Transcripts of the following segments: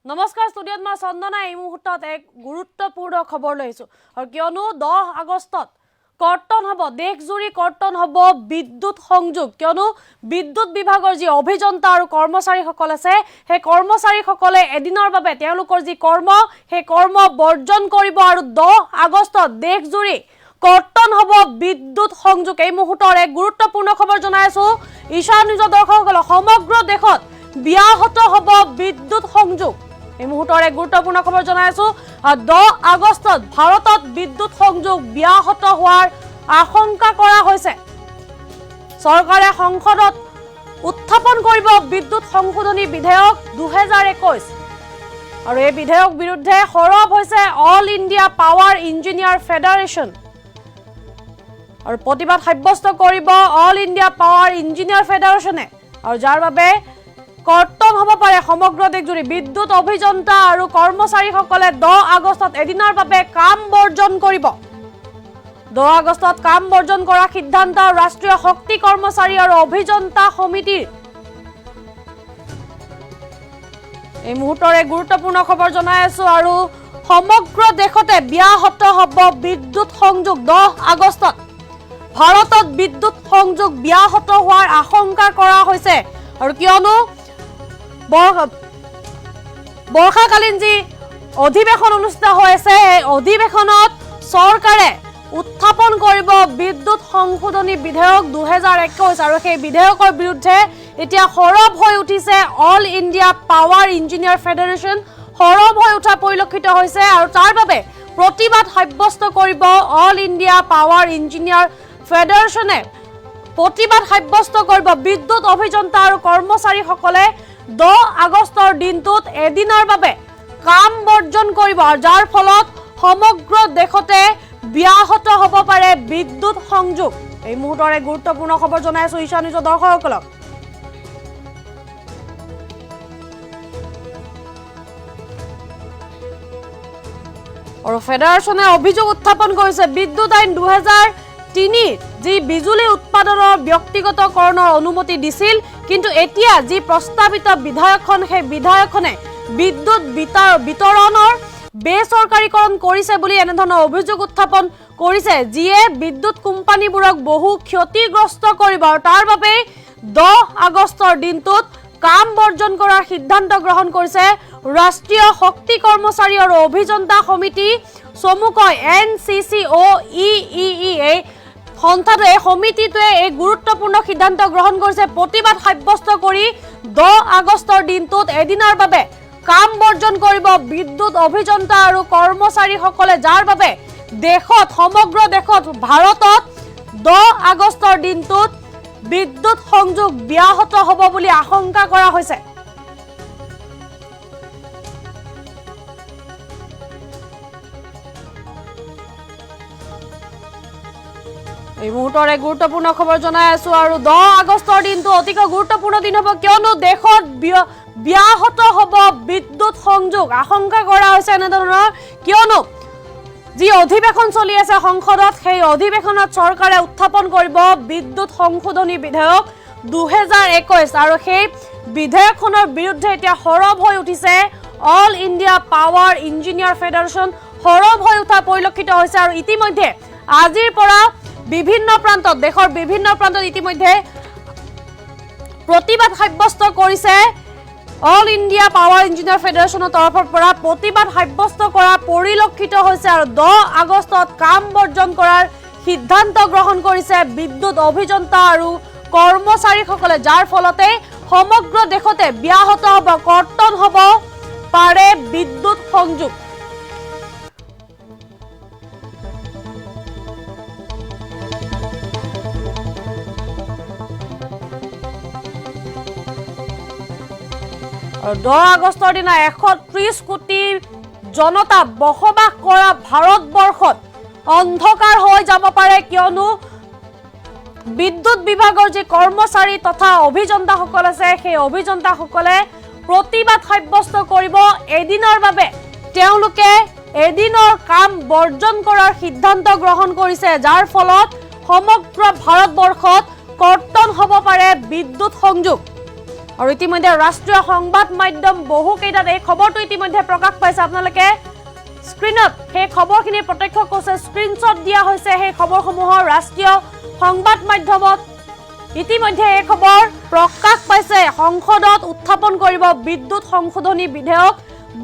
নমস্কাৰ ষ্টুডিঅ'ত মই চন্দনা এই মুহূৰ্তত এক গুৰুত্বপূৰ্ণ খবৰ লৈছো আৰু কিয়নো 10 আগষ্টত কৰ্তন হ'ব দেশজুৰি কৰ্তন হ'ব বিদ্যুৎ সংযোগ কিয়নো বিদ্যুৎ বিভাগৰ যি অভিযন্তা আৰু কৰ্মচাৰীসকল আছে সেই কৰ্মচাৰীসকলে এদিনৰ বাবে তেওঁলোকৰ যি কৰ্ম সেই কৰ্ম বৰ্জন কৰিব আৰু 10 আগষ্টত দেশজুৰি কৰ্তন হ'ব বিদ্যুৎ সংযোগ এই মুহূৰ্তৰ এক গুৰুত্বপূৰ্ণ খবৰ জনাইছো ঈশা নিউজৰ দৰ্শকসকল সমগ্ৰ দেশত ব্যাহত হ'ব বিদ্যুৎ সংযোগ এই মুহূৰ্তৰ এক গুৰুত্বপূৰ্ণ খবৰ জনাইছো 10 আগষ্টত ভাৰতত বিদ্যুৎ সংযোগ ব্যাহত হোৱাৰ আশংকা কৰা হৈছে চৰকাৰে সংসদত উত্থাপন কৰিব বিদ্যুৎ সংশোধনী বিধেয়ক 2021 আৰু এই বিধেয়ক বিৰুদ্ধে সৰব হৈছে all India power engineer federation আৰু প্ৰতিবাদ সাব্যস্ত কৰিব অল ইণ্ডিয়া পাৱাৰ ইঞ্জিনিয়াৰ ফেডাৰেচনে আৰু যাৰ বাবে কৰ্তন হ'ব পাৰে সমগ্ৰ দেশজুৰি বিদ্যুৎ অভিযন্তা আৰু কৰ্মচাৰীসকলে 10 আগষ্টত এদিনৰ বাবে কাম বৰ্জন কৰিব 10 আগষ্টত কাম বৰ্জন কৰা সিদ্ধান্ত ৰাষ্ট্ৰীয় শক্তি কৰ্মচাৰী আৰু অভিযন্তা সমিতিৰ এই মুহূৰ্তৰে গুৰুত্বপূৰ্ণ খবৰ জনাই আছো আৰু সমগ্ৰ দেশতে ব্যাহত হ'ব বিদ্যুৎ সংযোগ 10 আগষ্টত ভাৰতত বিদ্যুৎ সংযোগ ব্যাহত হোৱাৰ আশংকা কৰা হৈছে আৰু কিয়নো বৰ্ষাকালীন যি অধিৱেশন অনুষ্ঠিত হৈ আছে এই অধিৱেশনত চৰকাৰে উত্থাপন কৰিব বিদ্যুৎ সংশোধনী বিধেয়ক 2021 আৰু সেই বিধেয়কৰ বিৰুদ্ধে এতিয়া সৰব হৈ উঠিছে all India power engineer federation সৰব হৈ উঠা পৰিলক্ষিত হৈছে আৰু তাৰ বাবে প্ৰতিবাদ সাব্যস্ত কৰিব অল ইণ্ডিয়া পাৱাৰ ইঞ্জিনিয়াৰ ফেডাৰেচনে প্ৰতিবাদ সাব্যস্ত কৰিব বিদ্যুৎ অভিযন্তা আৰু কৰ্মচাৰীসকলে 10 আগষ্টৰ দিনটোত এদিনৰ বাবে কাম বৰ্জন কৰিব যাৰ ফলত সমগ্ৰ দেশতে ব্যাহত হ'ব পাৰে বিদ্যুৎ সংযোগ এই মুহূৰ্তৰে গুৰুত্বপূৰ্ণ খবৰ জনাইছো ঈশা নিউজৰ দৰ্শকসকলক আৰু ফেডাৰেচনে অভিযোগ উত্থাপন কৰিছে বিদ্যুৎ আইন 2003 যি বিজুলী উৎপাদনৰ ব্যক্তিগতকৰণৰ অনুমতি দিছিল কিন্তু এতিয়া যি প্ৰস্তাৱিত বিধেয়কখন সেই বিধেয়কখনে বিদ্যুৎ বিতৰণৰ বেচৰকাৰীকৰণ কৰিছে বুলি এনেধৰণৰ অভিযোগ উত্থাপন কৰিছে যিয়ে বিদ্যুৎ কোম্পানীবোৰক বহু ক্ষতিগ্ৰস্ত কৰিব আৰু তাৰ বাবে 10 আগষ্টৰ দিনটোত কাম বৰ্জন কৰাৰ সিদ্ধান্ত গ্ৰহণ কৰিছে ৰাষ্ট্ৰীয় শক্তি কৰ্মচাৰী আৰু অভিযন্তা সমিতি চমুকৈ NCCOEEE সংস্থাটোৱে সমিতিটোৱে এই গুৰুত্বপূৰ্ণ সিদ্ধান্ত গ্ৰহণ কৰিছে প্ৰতিবাদ সাব্যস্ত কৰি 10 আগষ্টৰ দিনটোত এদিনৰ বাবে কাম বৰ্জন কৰিব বিদ্যুৎ অভিযন্তা আৰু কৰ্মচাৰীসকলে যাৰ বাবে দেশত সমগ্ৰ দেশত ভাৰতত 10 আগষ্টৰ দিনটোত বিদ্যুৎ সংযোগ ব্যাহত হ'ব বুলি আশংকা কৰা হৈছে এই মুহূৰ্তৰে গুৰুত্বপূৰ্ণ খবৰ জনাই আছো আৰু 10 আগষ্টৰ দিনটো অতিকৈ গুৰুত্বপূৰ্ণ দিন হ'ব কিয়নো দেশত ব্যাহত হ'ব বিদ্যুৎ সংযোগ আশংকা কৰা হৈছে এনেধৰণৰ কিয়নো যি অধিৱেশন চলি আছে সংসদত সেই অধিৱেশনত চৰকাৰে উত্থাপন কৰিব বিদ্যুৎ সংশোধনী বিধেয়ক 2021 আৰু সেই বিধেয়কখনৰ বিৰুদ্ধে এতিয়া সৰব হৈ উঠিছে all India power engineer federation সৰব হৈ উঠা পৰিলক্ষিত হৈছে আৰু ইতিমধ্যে আজিৰ পৰা বিভিন্ন প্ৰান্তত দেশৰ বিভিন্ন প্ৰান্তত ইতিমধ্যে প্ৰতিবাদ সাব্যস্ত কৰিছে অল ইণ্ডিয়া পাৱাৰ ইঞ্জিনিয়াৰ ফেডাৰেচনৰ তৰফৰ পৰা প্ৰতিবাদ সাব্যস্ত কৰা পৰিলক্ষিত হৈছে আৰু 10 আগষ্টত কাম বৰ্জন কৰাৰ সিদ্ধান্ত গ্ৰহণ কৰিছে বিদ্যুৎ অভিযন্তা আৰু কৰ্মচাৰীসকলে যাৰ ফলতে সমগ্ৰ দেশতে ব্যাহত হ'ব কৰ্তন হ'ব পাৰে বিদ্যুৎ সংযোগ আৰু 10 আগষ্টৰ দিনা 130 কোটি জনতা বসবাস কৰা ভাৰতবৰ্ষত অন্ধকাৰ হৈ যাব পাৰে কিয়নো বিদ্যুৎ বিভাগৰ যে কৰ্মচাৰী তথা অভিযন্তাসকল আছে সেই অভিযন্তাসকলে প্ৰতিবাদ সাব্যস্ত কৰিব এদিনৰ বাবে তেওঁলোকে এদিনৰ কাম বৰ্জন কৰাৰ সিদ্ধান্ত গ্ৰহণ কৰিছে যাৰ ফলত সমগ্ৰ ভাৰতবৰ্ষত কৰ্তন হ'ব পাৰে বিদ্যুৎ সংযোগ আৰু ইতিমধ্যে ৰাষ্ট্ৰীয় সংবাদ মাধ্যম বহুকেইটাত এই খবৰটো ইতিমধ্যে প্ৰকাশ পাইছে আপোনালোকে স্ক্ৰীনত সেই খবৰখিনি প্ৰত্যক্ষ কৰিছে স্ক্ৰীনশ্বট দিয়া হৈছে সেই খবৰসমূহৰ ৰাষ্ট্ৰীয় সংবাদ মাধ্যমত ইতিমধ্যে এই খবৰ প্ৰকাশ পাইছে সংসদত উত্থাপন কৰিব বিদ্যুৎ সংশোধনী বিধেয়ক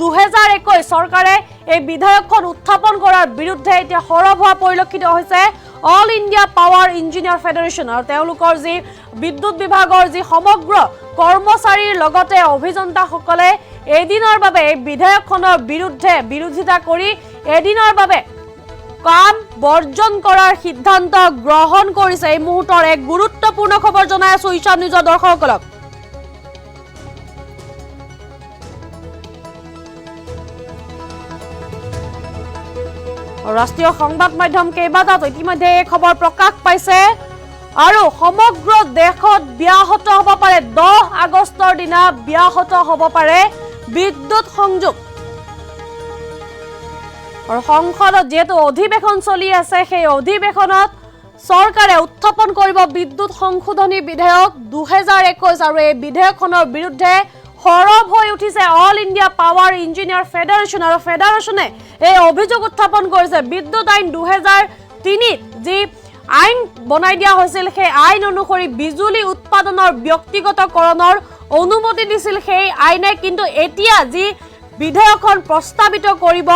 2021 চৰকাৰে এই বিধেয়কখন উত্থাপন কৰাৰ বিৰুদ্ধে এতিয়া সৰব হোৱা পৰিলক্ষিত হৈছে all India power engineer federation আৰু তেওঁলোকৰ যি বিদ্যুৎ বিভাগৰ যি সমগ্ৰ কৰ্মচাৰীৰ লগতে অভিযন্তাসকলে এদিনৰ বাবে এই বিধেয়কখনৰ বিৰুদ্ধে বিৰোধিতা কৰি এদিনৰ বাবে কাম বৰ্জন কৰাৰ সিদ্ধান্ত গ্ৰহণ কৰিছে এই মুহূৰ্তৰ এক গুৰুত্বপূৰ্ণ খবৰ জনাই আছো ঈশান নিউজৰ দৰ্শকসকলক ৰাষ্ট্ৰীয় সংবাদ মাধ্যম কেইবাটাত ইতিমধ্যে এই খবৰ প্ৰকাশ পাইছে আৰু সমগ্ৰ দেশত ব্যাহত হ'ব পাৰে 10 আগষ্টৰ দিনা ব্যাহত হ'ব পাৰে বিদ্যুৎ সংযোগ আৰু সংসদত যেটো অধিবেশন চলি আছে সেই অধিবেশনত চৰকাৰে উত্থাপন কৰিব বিদ্যুৎ সংশোধনী বিধেয়ক 2021 আৰু এই বিধেয়কখনৰ বিৰুদ্ধে সৰব হৈ উঠিছে all India power engineer federation আৰু ফেডাৰেশ্যনে এই অভিযোগ উত্থাপন কৰিছে বিদ্যুৎ আইন 2003 যি আইন বনাই দিয়া হৈছিল সেই আইন অনুসৰি বিজুলী উৎপাদনৰ ব্যক্তিগতকৰণৰ অনুমতি দিছিল সেই আইনে কিন্তু এতিয়া যি বিধেয়কখন প্ৰস্তাৱিত কৰিব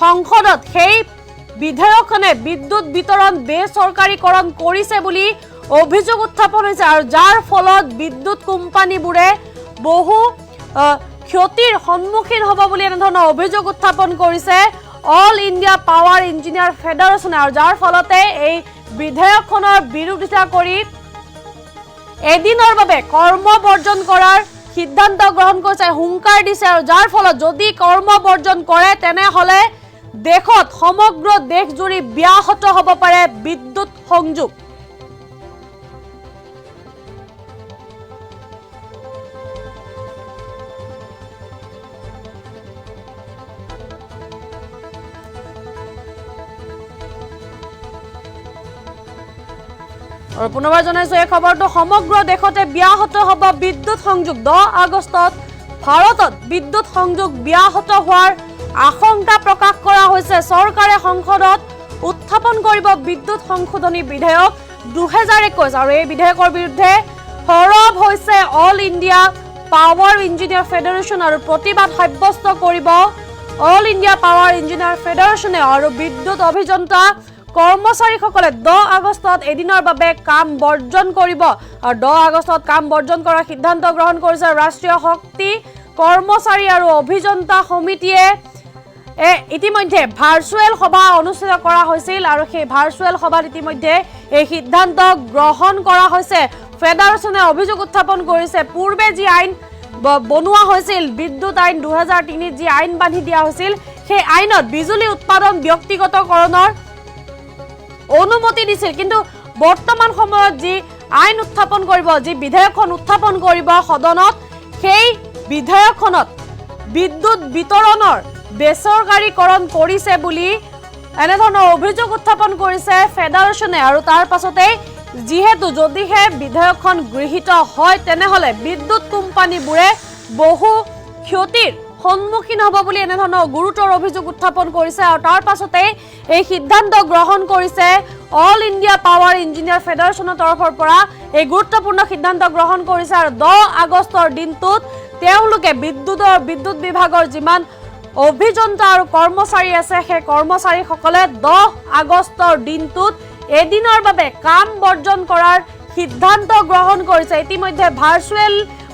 সংসদত সেই বিধেয়কখনে বিদ্যুৎ বিতৰণ বেচৰকাৰীকৰণ কৰিছে বুলি অভিযোগ উত্থাপন হৈছে আৰু যাৰ ফলত বিদ্যুৎ কোম্পানীবোৰে বহু ক্ষতিৰ সন্মুখীন হ'ব বুলি এনেধৰণৰ অভিযোগ উত্থাপন কৰিছে all India power engineer federation আৰু যাৰ ফলতে এই বিধেয়কখনৰ বিৰোধিতা কৰি এদিনৰ বাবে কৰ্ম বৰ্জন কৰাৰ সিদ্ধান্ত গ্ৰহণ কৰিছে হুংকাৰ দিছে আৰু যাৰ ফলত যদি কৰ্ম বৰ্জন কৰে তেনেহলে দেশত সমগ্ৰ দেশ জুৰি ব্যাহত হ'ব পাৰে বিদ্যুৎ সংযোগ আৰু পুনৰবাৰ জনাইছো এই খবৰটো সমগ্ৰ দেশতে ব্যাহত হ'ব বিদ্যুৎ সংযোগ 10 আগষ্টত ভাৰতত বিদ্যুৎ সংযোগ ব্যাহত হোৱাৰ আশংকা প্ৰকাশ কৰা হৈছে চৰকাৰে সংসদত উত্থাপন কৰিব বিদ্যুৎ সংশোধনী বিধেয়ক 2021 আৰু এই বিধেয়কৰ বিৰুদ্ধে সৰব হৈছে all India power engineer federation আৰু প্ৰতিবাদ সাব্যস্ত কৰিব অল ইণ্ডিয়া পাৱাৰ ইঞ্জিনিয়াৰ ফেডাৰেশ্যনে আৰু বিদ্যুৎ অভিযন্তা কৰ্মচাৰীসকলে 10 আগষ্টত এদিনৰ বাবে কাম বৰ্জন কৰিব আৰু 10 আগষ্টত কাম বৰ্জন কৰাৰ সিদ্ধান্ত গ্ৰহণ কৰিছে ৰাষ্ট্ৰীয় শক্তি কৰ্মচাৰী আৰু অভিযন্তা সমিতিয়ে ইতিমধ্যে ভাৰ্চুৱেল সভা অনুষ্ঠিত কৰা হৈছিল আৰু সেই ভাৰ্চুৱেল সভাত ইতিমধ্যে এই সিদ্ধান্ত গ্ৰহণ কৰা হৈছে ফেডাৰেশ্যনে অভিযোগ উত্থাপন কৰিছে পূৰ্বে যি আইন বনোৱা হৈছিল বিদ্যুৎ আইন 2003 যি আইন বান্ধি দিয়া হৈছিল সেই আইনত বিজুলী উৎপাদন ব্যক্তিগতকৰণৰ অনুমতি দিছিল কিন্তু বৰ্তমান সময়ত যি আইন উত্থাপন কৰিব যি বিধেয়কখন উত্থাপন কৰিব সদনত সেই বিধেয়কখনত বিদ্যুৎ বিতৰণৰ বেচৰকাৰীকৰণ কৰিছে বুলি এনেধৰণৰ অভিযোগ উত্থাপন কৰিছে ফেডাৰেশ্যনে আৰু তাৰ পাছতে যিহেতু যদিহে বিধেয়কখন গৃহীত হয় তেনেহলে বিদ্যুৎ কোম্পানীবোৰে বহু ক্ষতিৰ সন্মুখীন হ'ব বুলি এনেধৰণৰ গুৰুতৰ অভিযোগ উত্থাপন কৰিছে আৰু তাৰ পাছতে এই সিদ্ধান্ত গ্ৰহণ কৰিছে অল ইণ্ডিয়া পাৱাৰ ইঞ্জিনিয়াৰ ফেডাৰেশ্যনৰ তৰফৰ পৰা এই গুৰুত্বপূৰ্ণ সিদ্ধান্ত গ্ৰহণ কৰিছে আৰু 10 আগষ্টৰ দিনটোত তেওঁলোকে বিদ্যুৎ বিভাগৰ যিমান অভিযন্তা আৰু কৰ্মচাৰী আছে সেই কৰ্মচাৰীসকলে 10 আগষ্টৰ দিনটোত এদিনৰ বাবে কাম বৰ্জন কৰাৰ সিদ্ধান্ত গ্ৰহণ কৰিছে ইতিমধ্যে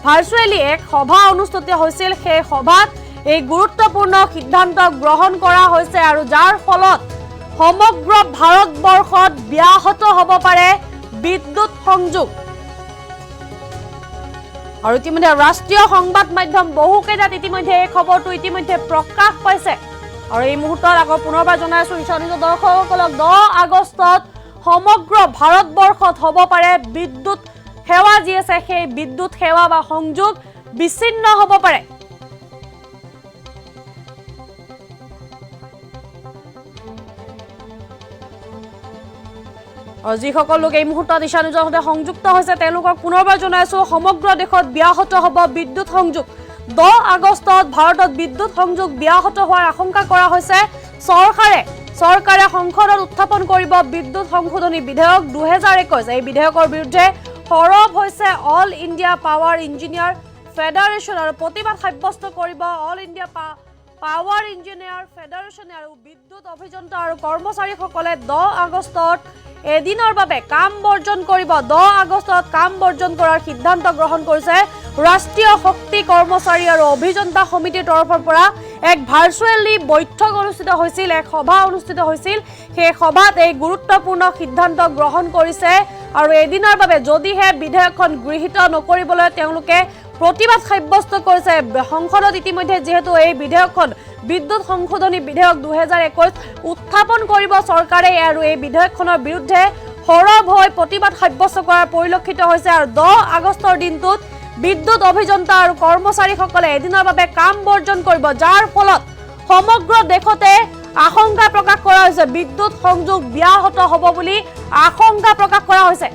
ভাৰ্চুৱেলি এক সভা অনুষ্ঠিত হৈছিল সেই সভাত এই গুৰুত্বপূৰ্ণ সিদ্ধান্ত গ্ৰহণ কৰা হৈছে আৰু যাৰ ফলত সমগ্ৰ ভাৰতবৰ্ষত ব্যাহত হ'ব পাৰে বিদ্যুৎ সংযোগ আৰু ইতিমধ্যে ৰাষ্ট্ৰীয় সংবাদ মাধ্যম বহুকেইটাত ইতিমধ্যে এই খবৰটো ইতিমধ্যে প্ৰকাশ পাইছে আৰু এই মুহূৰ্তত আকৌ পুনৰবাৰ জনাইছো ঈশানিত দৰ্শকসকলক 10 আগষ্টত সমগ্ৰ ভাৰতবৰ্ষত হ'ব পাৰে বিদ্যুৎ সেৱা যি আছে সেই বিদ্যুৎ সেৱা বা সংযোগ বিচ্ছিন্ন হ'ব পাৰে যিসকল লোক এই মুহূৰ্তত ঈশা নিউজৰ সৈতে সংযুক্ত হৈছে তেওঁলোকক পুনৰবাৰ জনাইছো সমগ্ৰ দেশত ব্যাহত হ'ব বিদ্যুৎ সংযোগ 10 আগষ্টত ভাৰতত বিদ্যুৎ সংযোগ ব্যাহত হোৱাৰ আশংকা কৰা হৈছে চৰকাৰে সংসদত উত্থাপন কৰিব বিদ্যুৎ সংশোধনী বিধেয়ক 2021 এই বিধেয়কৰ বিৰুদ্ধে সৰব হৈছে all India power engineer federation আৰু প্ৰতিবাদ সাব্যস্ত কৰিব অল ইণ্ডিয়া পাৱাৰ ইঞ্জিনিয়াৰ ফেডাৰেশ্যনে আৰু বিদ্যুৎ অভিযন্তা আৰু কৰ্মচাৰীসকলে 10 আগষ্টত এদিনৰ বাবে কাম বৰ্জন কৰিব 10 আগষ্টত কাম বৰ্জন কৰাৰ সিদ্ধান্ত গ্ৰহণ কৰিছে ৰাষ্ট্ৰীয় শক্তি কৰ্মচাৰী আৰু অভিযন্তা সমিতিৰ তৰফৰ পৰা এক ভাৰ্চুৱেলি বৈঠক অনুষ্ঠিত হৈছিল এক সভা অনুষ্ঠিত হৈছিল সেই সভাত এই গুৰুত্বপূৰ্ণ সিদ্ধান্ত গ্ৰহণ কৰিছে আৰু এদিনৰ বাবে যদিহে বিধেয়কখন গৃহীত নকৰিবলৈ তেওঁলোকে প্ৰতিবাদ সাব্যস্ত কৰিছে সংসদত ইতিমধ্যে যেহেতু এই বিধেয়কখন বিদ্যুৎ সংশোধনী বিধেয়ক 2021 উত্থাপন কৰিব চৰকাৰে আৰু এই বিধেয়কখনৰ বিৰুদ্ধে সৰব হৈ প্ৰতিবাদ সাব্যস্ত কৰাৰ পৰিলক্ষিত হৈছে আৰু 10 আগষ্টৰ দিনটোত বিদ্যুৎ অভিযন্তা আৰু কৰ্মচাৰীসকলে এদিনৰ বাবে কাম বৰ্জন কৰিব যাৰ ফলত সমগ্ৰ দেশতে আশংকা প্ৰকাশ কৰা হৈছে বিদ্যুৎ সংযোগ ব্যাহত হ'ব বুলি আশংকা প্ৰকাশ কৰা হৈছে